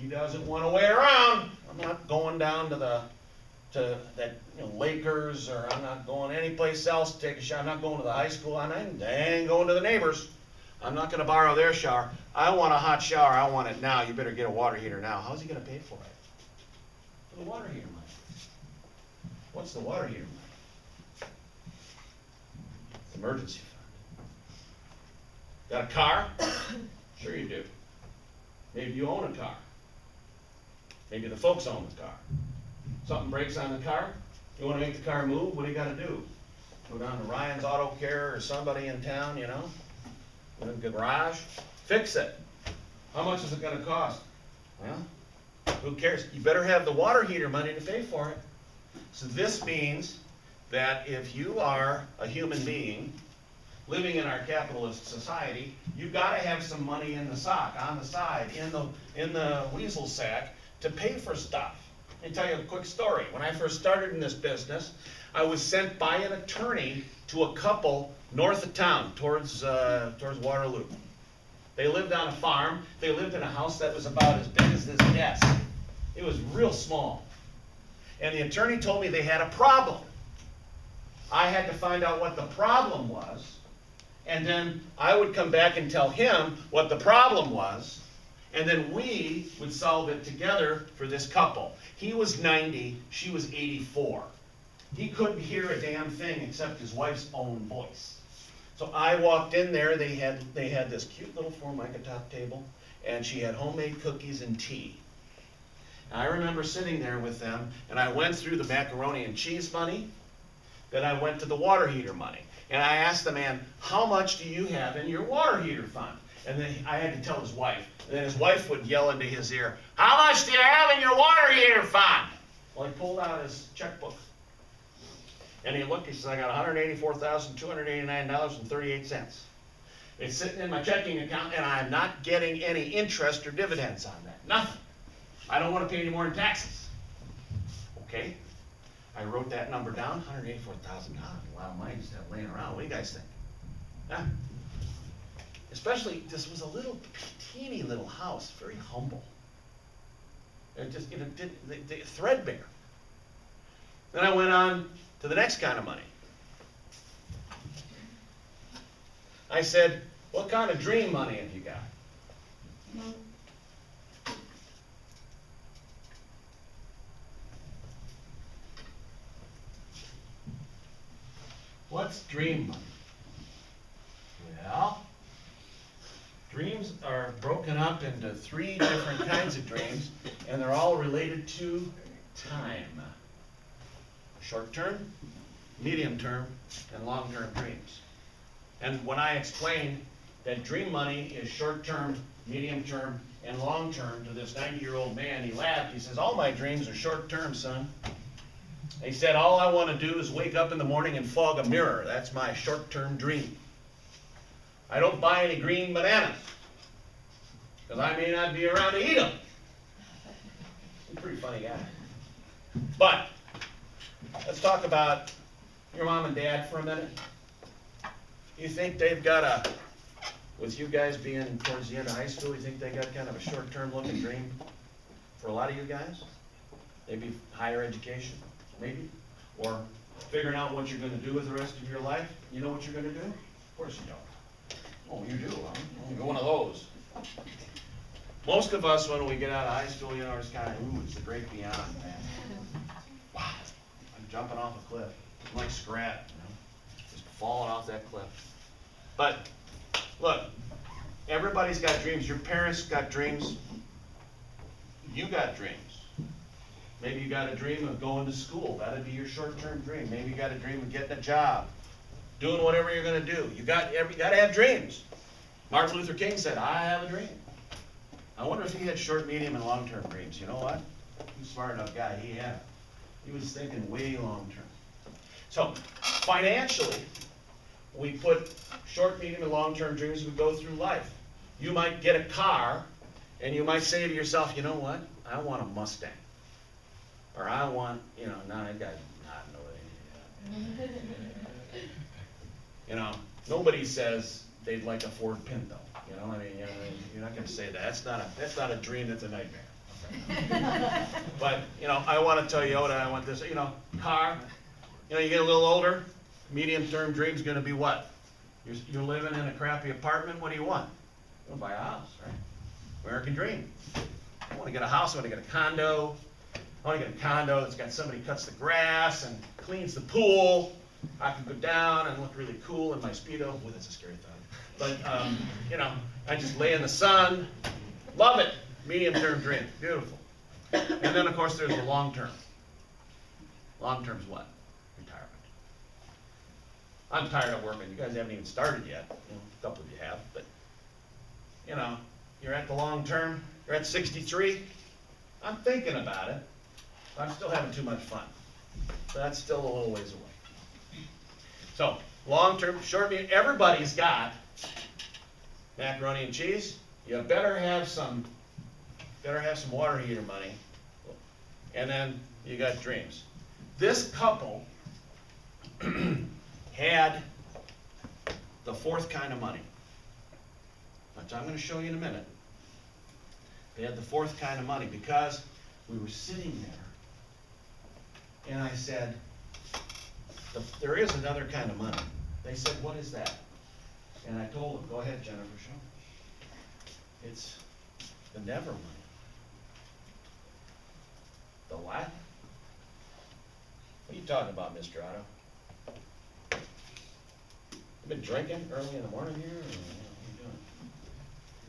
he doesn't want to wait around. I'm not going down to that Lakers, or I'm not going anyplace else to take a shower. I'm not going to the high school. I ain't going to the neighbors. I'm not going to borrow their shower. I want a hot shower. I want it now. You better get a water heater now. How's he going to pay for it? For the water heater money. What's the water heater money? Emergency fund. Got a car? Sure you do. Maybe you own a car. Maybe the folks own the car. Something breaks on the car. You want to make the car move? What do you got to do? Go down to Ryan's Auto Care or somebody in town, in the garage. Fix it. How much is it going to cost? Well, who cares? You better have the water heater money to pay for it. So this means that if you are a human being living in our capitalist society, you've got to have some money in the sock, on the side, in the weasel sack to pay for stuff. Let me tell you a quick story. When I first started in this business, I was sent by an attorney to a couple north of town, towards Waterloo. They lived on a farm. They lived in a house that was about as big as this desk. It was real small. And the attorney told me they had a problem. I had to find out what the problem was, and then I would come back and tell him what the problem was, and then we would solve it together for this couple. He was 90, she was 84. He couldn't hear a damn thing except his wife's own voice. So I walked in there. They had this cute little Formica top table, and she had homemade cookies and tea. And I remember sitting there with them, and I went through the macaroni and cheese money. Then I went to the water heater money. And I asked the man, how much do you have in your water heater fund? And then I had to tell his wife. And then his wife would yell into his ear, how much do you have in your water heater fund? Well, he pulled out his checkbook. And he looked, he says, I got $184,289.38. It's sitting in my checking account, and I'm not getting any interest or dividends on that. Nothing. I don't want to pay any more in taxes. Okay. I wrote that number down, $184,000. A lot of money just have laying around. What do you guys think? Huh? Especially, this was a little teeny little house, very humble. It just, threadbare. Then I went on to the next kind of money. I said, what kind of dream money have you got? What's dream money? Well, dreams are broken up into 3 different kinds of dreams, and they're all related to time. Short-term, medium-term, and long-term dreams. And when I explained that dream money is short-term, medium-term, and long-term to this 90-year-old man, he laughed. He says, all my dreams are short-term, son. He said, all I want to do is wake up in the morning and fog a mirror. That's my short-term dream. I don't buy any green bananas, because I may not be around to eat them. He's a pretty funny guy. But let's talk about your mom and dad for a minute. You think they've got with you guys being towards the end of high school, you think they got kind of a short-term looking dream for a lot of you guys? Maybe higher education, maybe? Or figuring out what you're going to do with the rest of your life? You know what you're going to do? Of course you don't. Oh, you do, huh? You're one of those. Most of us, when we get out of high school, are just kind of, ooh, it's the great beyond, man. Wow, I'm jumping off a cliff. I'm like Scrat, just falling off that cliff. But, look, everybody's got dreams. Your parents got dreams. You got dreams. Maybe you got a dream of going to school. That'd be your short-term dream. Maybe you got a dream of getting a job, doing whatever you're going to do. You got to have dreams. Martin Luther King said, I have a dream. I wonder if he had short, medium, and long-term dreams. You know what? He's a smart enough guy. He had. He was thinking way long-term. So, financially, we put short, medium, and long-term dreams. We go through life. You might get a car, and you might say to yourself, you know what? I want a Mustang. Or I want, no, that guy's not nobody. Nobody says they'd like a Ford Pinto. You're not going to say that. That's not a dream. That's a nightmare. A But, you know, I want a Toyota, I want this, you know, car. You know, you get a little older, medium-term dream's gonna be what? You're living in a crappy apartment, what do you want? You wanna buy a house, right? American dream. I wanna get a house, I wanna get a condo. I wanna get a condo that's got somebody who cuts the grass and cleans the pool. I can go down and look really cool in my Speedo. Boy, that's a scary thought. But, you know, I just lay in the sun. Love it. Medium-term dream. Beautiful. And then, of course, there's the long-term. Long-term's what? Retirement. I'm tired of working. You guys haven't even started yet. You know, a couple of you have. But, you know, you're at the long-term. You're at 63. I'm thinking about it. I'm still having too much fun. So that's still a little ways away. So, long-term, short-term, everybody's got macaroni and cheese. You better have some water heater money. And then you got dreams. This couple had the fourth kind of money, which I'm going to show you in a minute. They had the fourth kind of money because we were sitting there and I said, there is another kind of money. They said, what is that? And I told them, go ahead, Jennifer, show me. It's the never money. The what? What are you talking about, Mr. Otto? You been drinking early in the morning here? Or what are you doing?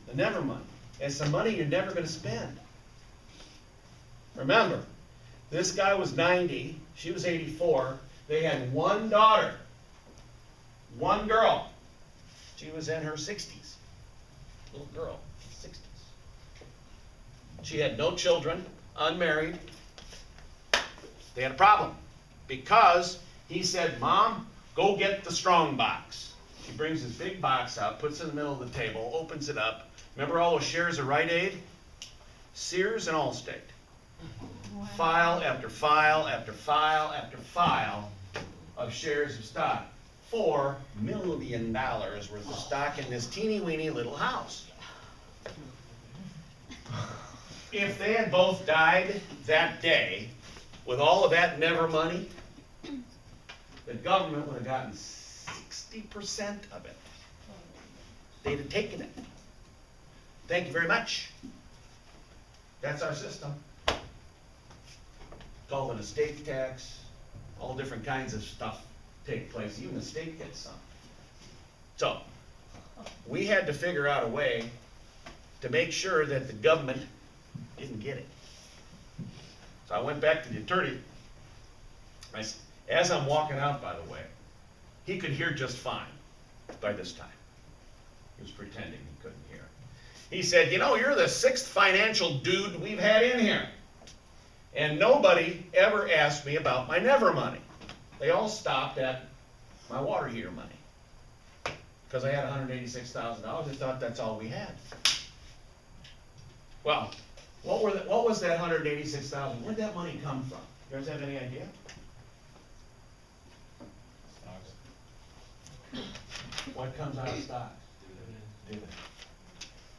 The never money. It's the money you're never going to spend. Remember, this guy was 90, she was 84. They had one daughter, one girl. She was in her 60s. Little girl, 60s. She had no children, unmarried. They had a problem because he said, Mom, go get the strong box. She brings this big box out, puts it in the middle of the table, opens it up. Remember all those shares of Rite Aid? Sears and Allstate. Wow. File after file after file after file of shares of stock. $4 million worth of stock in this teeny-weeny little house. If they had both died that day with all of that never money, the government would have gotten 60% of it. They'd have taken it. Thank you very much. That's our system. Called an estate tax. All different kinds of stuff take place. Even the state gets some. So, we had to figure out a way to make sure that the government didn't get it. So I went back to the attorney. As I'm walking out, by the way, he could hear just fine by this time. He was pretending he couldn't hear. He said, you know, you're the 6th financial dude we've had in here. And nobody ever asked me about my never money. They all stopped at my water heater money. Because I had $186,000. They thought that's all we had. Well, what was that $186,000? Where'd that money come from? You guys have any idea? Stocks. What comes out of stocks? Dividends.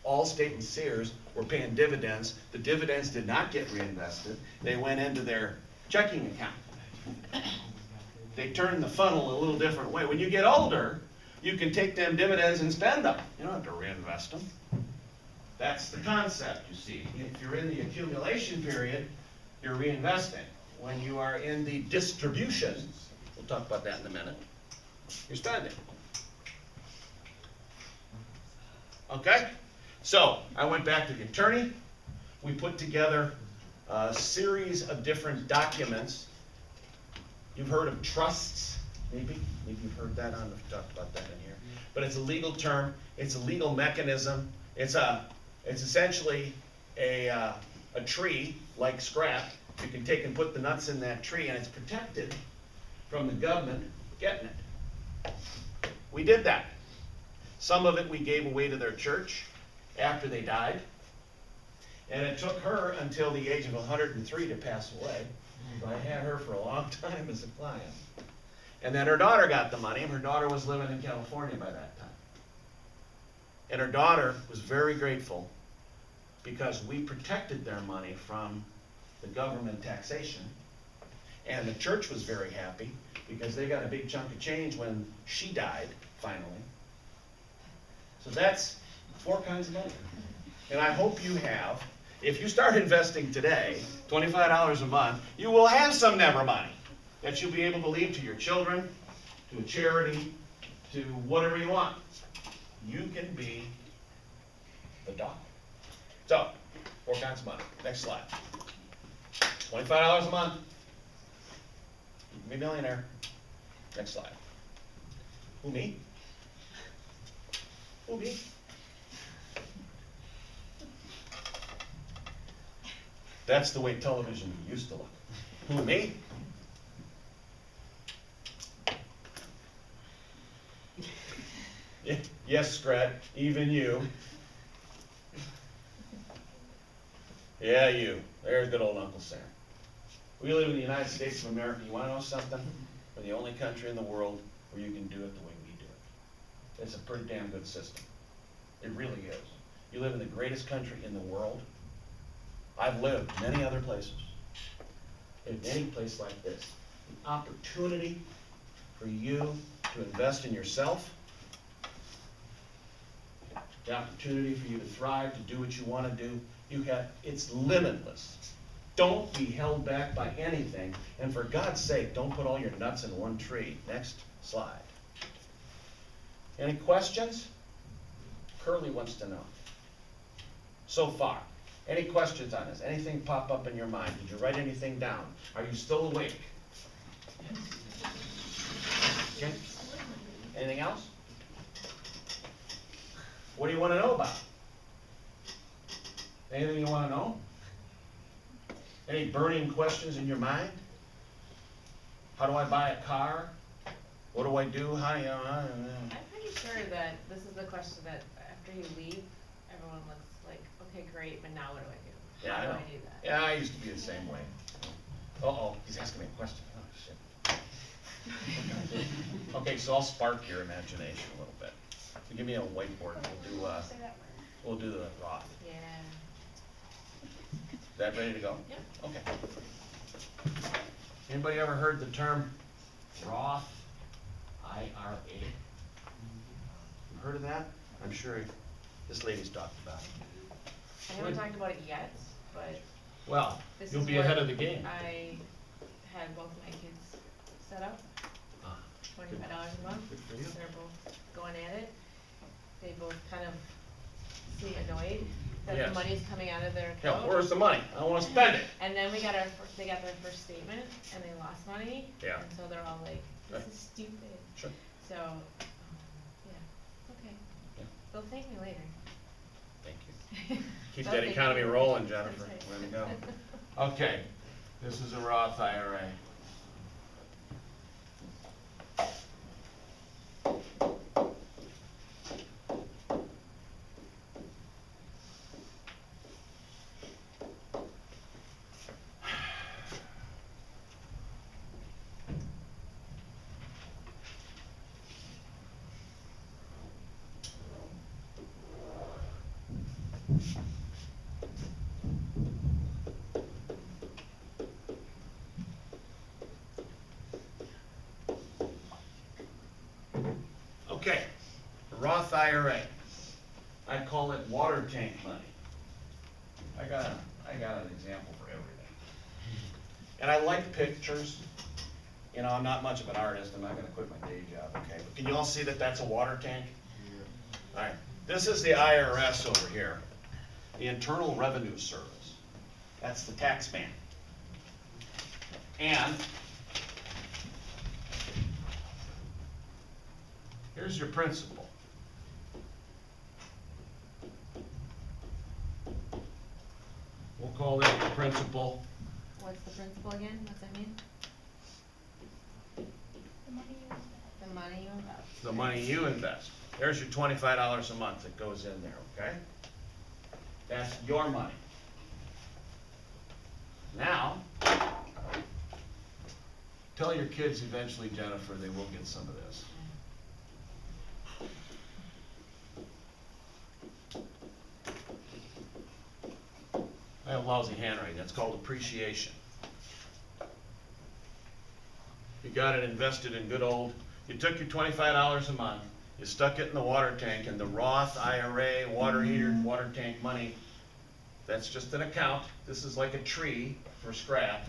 Allstate and Sears were paying dividends. The dividends did not get reinvested. They went into their checking account. They turned the funnel a little different way. When you get older, you can take them dividends and spend them. You don't have to reinvest them. That's the concept, you see. If you're in the accumulation period, you're reinvesting. When you are in the distribution, we'll talk about that in a minute, you're spending. Okay? So, I went back to the attorney. We put together a series of different documents. You've heard of trusts, maybe? Maybe you've heard that on, we've talked about that in here. But it's a legal term. It's a legal mechanism. It's essentially a tree, like scrap. You can take and put the nuts in that tree, and it's protected from the government getting it. We did that. Some of it we gave away to their church after they died. And it took her until the age of 103 to pass away. So I had her for a long time as a client. And then her daughter got the money, and her daughter was living in California by that time. And her daughter was very grateful because we protected their money from the government taxation. And the church was very happy because they got a big chunk of change when she died, finally. So that's 4 kinds of money. And I hope you have, if you start investing today, $25 a month, you will have some never money that you'll be able to leave to your children, to a charity, to whatever you want. You can be the doc. So, 4 kinds of money. Next slide. $25 a month. You can be a millionaire. Next slide. Who, me? Who, me? That's the way television used to look. Who, me? Yes, Scrat, even you. Yeah, you. There's good old Uncle Sam. We live in the United States of America. You want to know something? We're the only country in the world where you can do it the way we do it. It's a pretty damn good system. It really is. You live in the greatest country in the world. I've lived many other places. In any place like this, the opportunity for you to invest in yourself, the opportunity for you to thrive, to do what you want to do, it's limitless. Don't be held back by anything, and for God's sake, don't put all your nuts in one tree. Next slide. Any questions? Curly wants to know. So far, any questions on this? Anything pop up in your mind? Did you write anything down? Are you still awake? Okay. Anything else? What do you want to know about? Anything you want to know? Any burning questions in your mind? How do I buy a car? What do I do? How do you know? I'm pretty sure that this is the question that after you leave, everyone looks like, okay, great, but now what do I do? Yeah, How I do know. I do that? Yeah, I used to be the same way. Uh-oh, he's asking me a question. Oh, shit. Okay, so I'll spark your imagination a little bit. So give me a whiteboard. We'll do the Roth. Yeah. Is that ready to go? Yep. Okay. Anybody ever heard the term Roth IRA? You heard of that? I'm sure this lady's talked about it. I haven't talked about it yet, but Well, this You'll is be what ahead of the game. I had both my kids set up, Ah, $25 a month. Good for you. They're both going at it. They both kind of seem annoyed that Yes. the money's coming out of their Yeah, account. where's the money? I don't wanna spend it. And then they got their first statement and they lost money. Yeah. And so they're all like, this Right. is stupid. Sure. So, yeah, okay. Yeah. They'll thank me later. Thank you. Keep They'll that thank economy me. rolling, Jennifer. That's Way right. to go. Okay, this is a Roth IRA. Okay, the Roth IRA. I call it water tank money. I got an example for everything. And I like pictures. You know, I'm not much of an artist. I'm not gonna quit my day job, okay? But can you all see that that's a water tank? Yeah. All right, this is the IRS over here, the Internal Revenue Service. That's the tax man. And here's your principal. We'll call it the principal. What's the principal again? What's that mean? The money you invest. The money you invest. There's your $25 a month that goes in there, okay? That's your money. Now, tell your kids eventually, Jennifer, they will get some of this. lousy handwriting. That's called appreciation. You got it invested in good old, you took your $25 a month, you stuck it in the water tank, and the Roth IRA, water heater, water tank money, that's just an account. This is like a tree for scrap,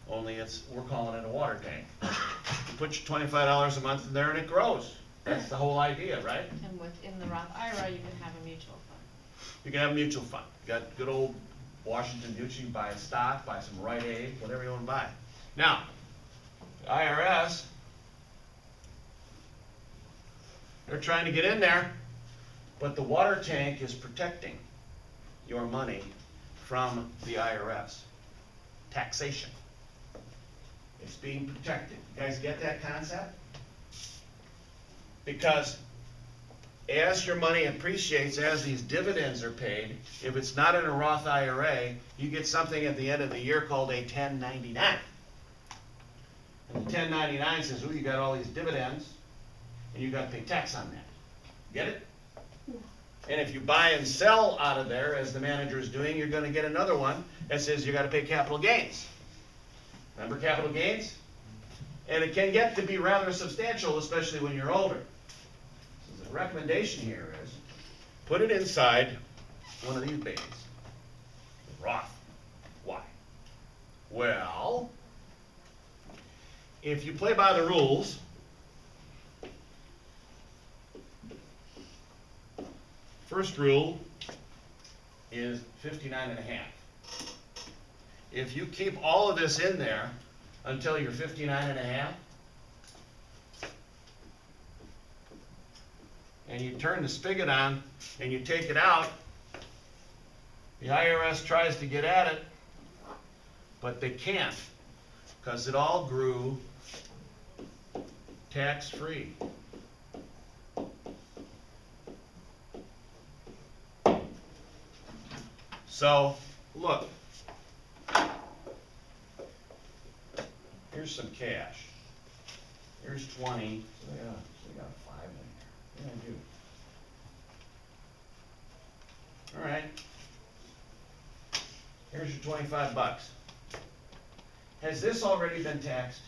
only we're calling it a water tank. You put your $25 a month in there and it grows. That's the whole idea, right? And within the Roth IRA, you can have a mutual fund. You can have a mutual fund. You got good old Washington Mutual, you can buy a stock, buy some Rite Aid, whatever you want to buy. Now, the IRS, they're trying to get in there, but the water tank is protecting your money from the IRS. Taxation. It's being protected. You guys get that concept? Because as your money appreciates, as these dividends are paid, if it's not in a Roth IRA, you get something at the end of the year called a 1099. And the 1099 says, oh, you got all these dividends, and you got to pay tax on that. Get it? And if you buy and sell out of there, as the manager is doing, you're going to get another one that says you got to pay capital gains. Remember capital gains? And it can get to be rather substantial, especially when you're older. So the recommendation here is put it inside one of these babies. Roth. Why? Well, if you play by the rules, first rule is 59.5. If you keep all of this in there until you're 59.5, and you turn the spigot on and you take it out, the IRS tries to get at it, but they can't, because it all grew tax-free. So, look, here's some cash. Here's 20. So yeah, so we got a 5 in here. Yeah, I do. All right. Here's your 25 bucks. Has this already been taxed?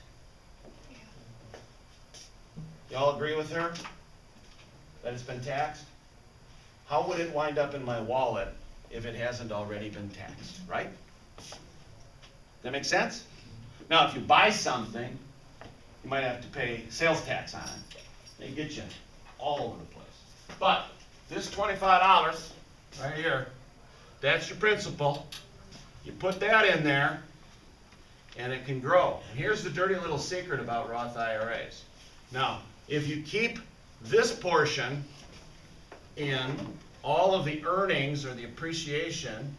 Y'all agree with her that it's been taxed? How would it wind up in my wallet if it hasn't already been taxed, right? That make sense? Now, if you buy something, you might have to pay sales tax on it. They get you all over the place. But this $25 right here, that's your principal. You put that in there, and it can grow. And here's the dirty little secret about Roth IRAs. Now, if you keep this portion in, all of the earnings or the appreciation,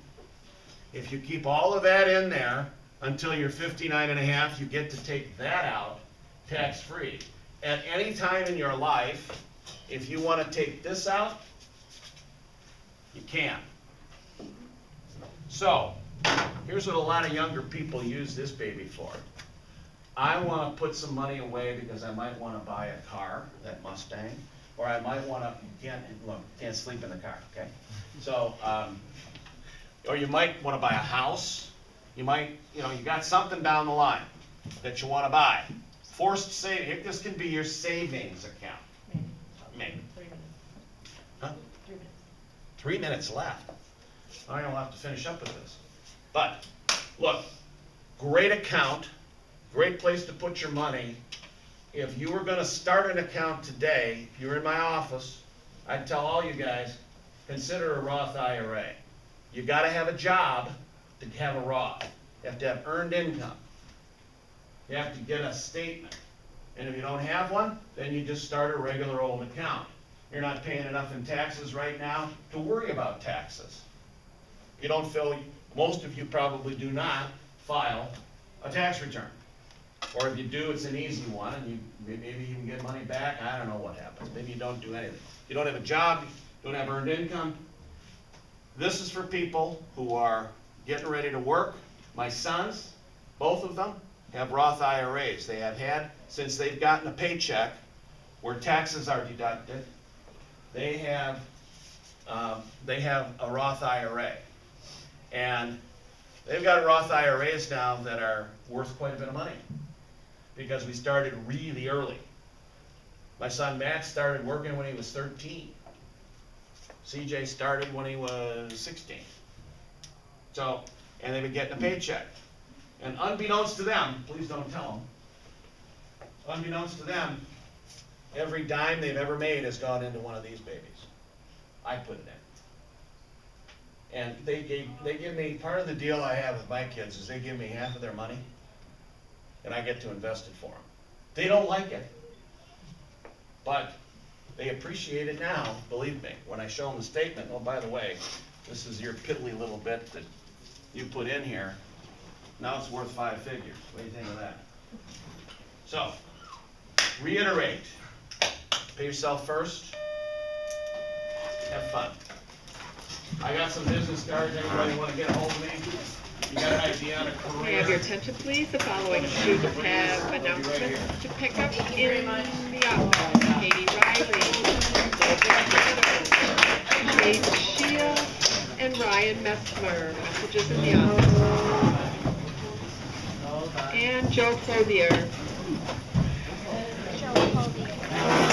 if you keep all of that in there until you're 59.5, you get to take that out tax-free. At any time in your life, if you want to take this out, you can. So, here's what a lot of younger people use this baby for. I want to put some money away because I might want to buy a car, that Mustang, or I might want to, can't sleep in the car, okay? So, or you might want to buy a house. You might, you got something down the line that you want to buy. Forced saving, this can be your savings account. Maybe. 3 minutes. Huh? 3 minutes. 3 minutes left. All right, I'll have to finish up with this. But, look, great account, great place to put your money. If you were going to start an account today, if you were in my office, I'd tell all you guys, consider a Roth IRA. You got to have a job to have a Roth. You have to have earned income. You have to get a statement. And if you don't have one, then you just start a regular old account. You're not paying enough in taxes right now to worry about taxes. You don't feel, most of you probably do not file a tax return. Or if you do, it's an easy one, and maybe you can get money back. I don't know what happens. Maybe you don't do anything. You don't have a job, you don't have earned income. This is for people who are getting ready to work. My sons, both of them, have Roth IRAs. They have had, since they've gotten a paycheck where taxes are deducted, they have a Roth IRA. And They've got Roth IRAs now that are worth quite a bit of money because we started really early. My son Matt started working when he was 13. CJ started when he was 16. So, and they've been getting a paycheck. And unbeknownst to them, please don't tell them, unbeknownst to them, every dime they've ever made has gone into one of these babies. I put it in. And they give me, part of the deal I have with my kids is they give me half of their money, and I get to invest it for them. They don't like it, but they appreciate it now, believe me. When I show them the statement, oh, by the way, this is your piddly little bit that you put in here. Now it's worth 5 figures. What do you think of that? So, reiterate. Pay yourself first. Have fun. I got some business cards. Anybody want to get a hold of me? You got an idea on a career? May I have your attention, please? The following students have announcements to pick up in the office. Katie Riley, Kate Shea, and Ryan Messmer. Messages in the office. And Joe Clothier. Joe Clothier.